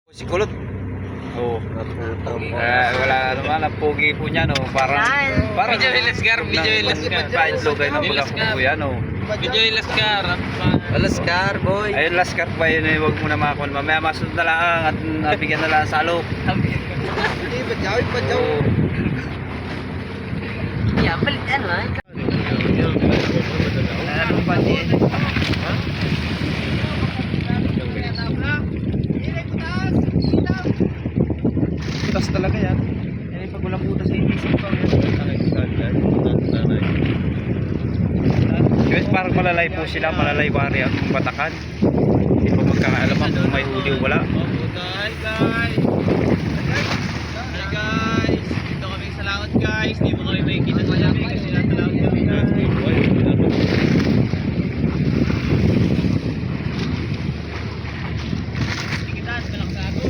Si Kulot. Oh, wala naman ang pogi po niya no, parang Medyo Lascar, Paintlog ay nabula po yan no. Medyo Lascar. Lascar boy. Ayun Lascar pa yun, wag mo na makakon. Mamaya masunod na lang at nabigyan na lang sa alok. Hindi pa jaw. Yeah, palit ano ah. Ano pa din? Butas talaga yan. Yan yung pag walang butas sa inisip ko. Guys, parang malalay po sila, malalay wari ang batakan. Hindi pa magkakaalaman kung may huli o wala. Hi guys, dito kami sa laot guys. Hindi mo kami makikita sa labi kasi nasa laot kami guys. Tikitas, malak sa ako.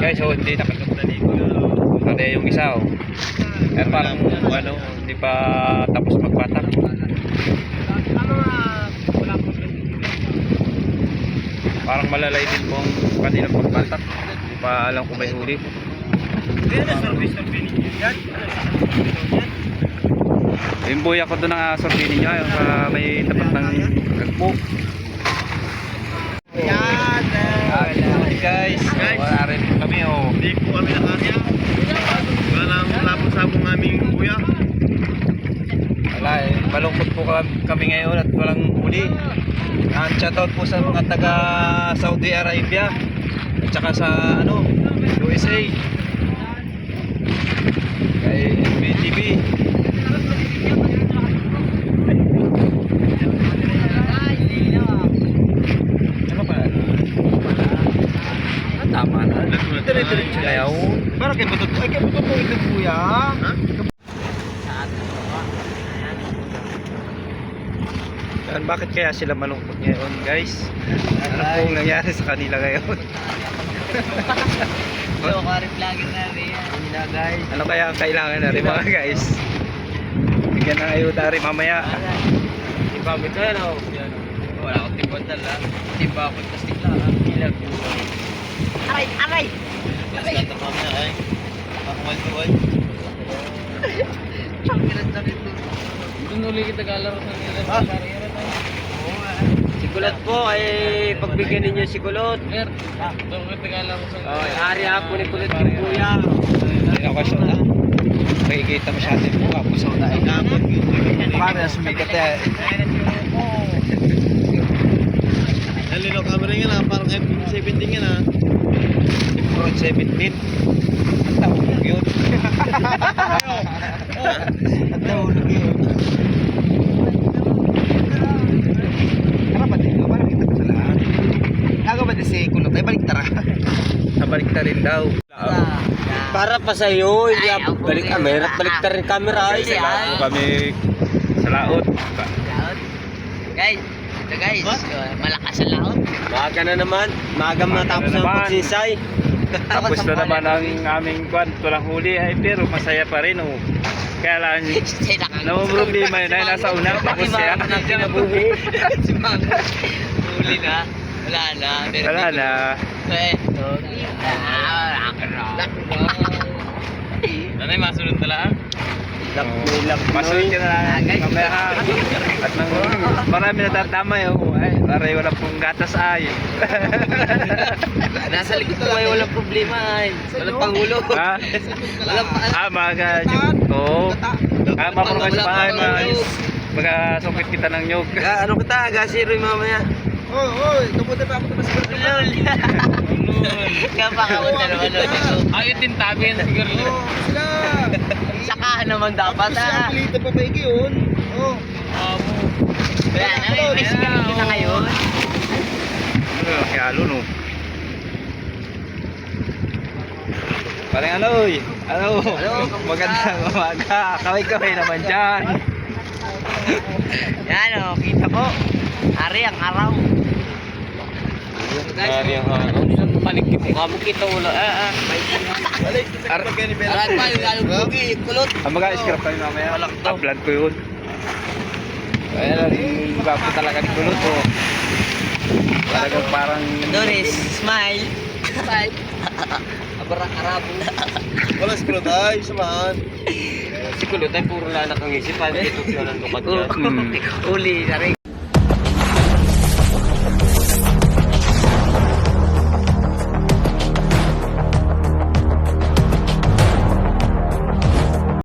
Guys, so hindi nakakita yung isa oh. Eh parang ano, hindi pa tapos magbatak. Parang malalay din po ang kanilang pagbatak. Hindi pa alam kung may huli. Yung buya ko doon ang sorti ninyo, yung may tapat ng gagpo. Guys, wala rin po kami oh. Hindi po kami nakasya. Walang lapos-sabong aming kuya. Wala eh, malungkot po kami ngayon at walang huli. Ang shoutout po sa mga taga Saudi Arabia at saka sa ano, USA. Kay MBTV. Ano pa? Tama na. Dire-diretso na yun. Parang kay butot. Ay, kay butot po ito kuya. Ha? Yan, bakit kaya sila malungkot ngayon guys? Ano pong nangyari sa kanila ngayon? Yo, karip lagi na rin yan. Guys, ano kaya ang kailangan na rin mga guys? Bigyan ng ayuda rin mamaya. Ipamit ka na wala akong timbandal ha. Timba ako plastic lang ha. Ilag. Aray! Aray! Aray! Ito kami ay. Pakumal-kumal. Sakit doon. Doon ulit kita galaro sa nila sa karera tayo. Si Kulot po ay pagbigyan ninyo si Kulot. Doon kita galaro sa Ari po ni Kulot yung kuya. Hindi ako siya na. Makikita masyado yung mukha po sa una. Para sumikat eh. Nalilo camera nga na. Parang F17 nga na. Front 17. Ang tawag yun. Ang tawag yun. Ano ba din? Parang kita ko sa lahat. Ako ba din si Kulot? Ay balik tara. Nabalik ta rin daw. Para pa sa'yo. Hindi ako balik camera. Balik ta rin camera. Salaot kami sa laot. Guys, ito guys, malakas ang laot. Maaga na naman. Maaga matapos na ang naman. pagsisay. Tapos na naman ang aming kwan. Walang huli ay pero masaya pa rin oh. Kaya lang problema yun ay nasa una tapos siya. Si Mang, huli na. Wala na. Wala na. Nanay, masunod na lang. Masunod ka na lang. Mamaya ha. At marami natatama yun. Ay, para wala pong gatas ay. Nasa likod ko ay walang problema ay. Walang pangulo. Ha? Walang Mga nyug. Oo. Maprokas pa ay magasungkit kita ng nyug. Ano kita? Gasiro yung mamaya. Kapunta pa ako sa Lol. Kapakapunta naman Lol. Ayun din tabi yan siguro. Sila. Sakahan naman dapat ha. Pilita pa ba yun? Wala na, may sigarilyo na ngayon. Ano, kaya no. Parang ano, magandang umaga. Kaway-kaway naman dyan. Yan o, kita po. Hari ang araw. Dari ang araw. Panikip mo kamo kita wala. Balik. Alat pa yung lalong bugi, kulot. Ang mag-scrap tayo mamaya. Upload ko yun. Ayan lang, yung gwapo talaga ni Kulot ko. Talagang parang... Doris, smile. Smile. Abarak arabo. Wala si Kulot ay, samahan. Si Kulot ay puro lanak ang isip. Paano ito siya ng lukat niya? Uli, nari.